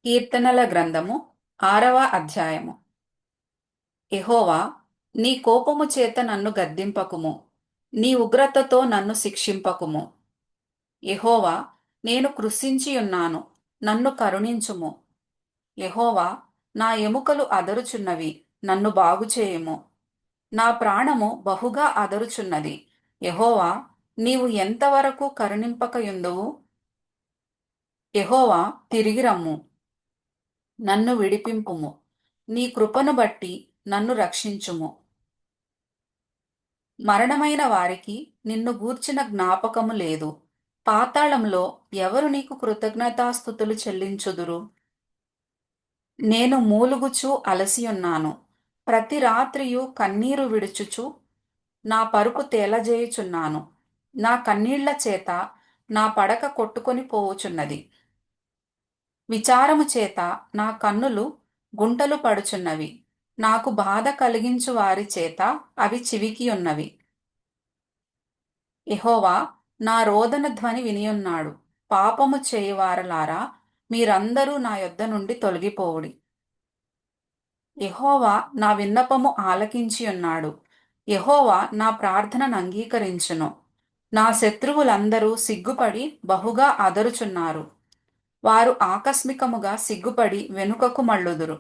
కీర్తనల గ్రంథము 6వ అధ్యాయము. యెహోవా, నీ కోపము చేత నన్ను గద్దింపకుము, నీ ఉగ్రతతో నన్ను శిక్షింపకుము. యెహోవా, నేను కృశించియున్నాను, నన్ను కరుణించుము. యెహోవా, నా ఎముకలు అదరుచున్నవి, నన్ను బాగుచేయుము. నా ప్రాణము బహుగా అదరుచున్నది. యెహోవా, నీవు ఎంతవరకు కరుణింపకయుందువు? యెహోవా, తిరిగి రమ్ము, నన్ను విడిపింపుము. నీ కృపను బట్టి నన్ను రక్షించుము. మరణమైన వారికి నిన్ను గూర్చిన జ్ఞాపకము లేదు. పాతాళంలో ఎవరు నీకు కృతజ్ఞతాస్తుతులు చెల్లించుదురు? నేను మూలుగుచూ అలసియున్నాను. ప్రతి రాత్రియు కన్నీరు విడుచుచు నా పరుపు తేలజేయుచున్నాను. నా కన్నీళ్ల చేత నా పడక కొట్టుకొని పోవుచున్నది. విచారము చేత నా కన్నులు గుంటలు పడుచున్నవి. నాకు బాధ కలిగించు వారి చేత అవి చివికియున్నవి. యెహోవా నా రోదన ధ్వని వినియున్నాడు. పాపము చేయువారలారా, మీరందరూ నా యొద్ద నుండి తొలగిపోవుడి. యెహోవా నా విన్నపము ఆలకించియున్నాడు. యెహోవా నా ప్రార్థనను అంగీకరించును. నా శత్రువులందరూ సిగ్గుపడి బహుగా అదరుచున్నారు. వారు ఆకస్మికముగా సిగ్గుపడి వెనుకకు మళ్ళుదురు.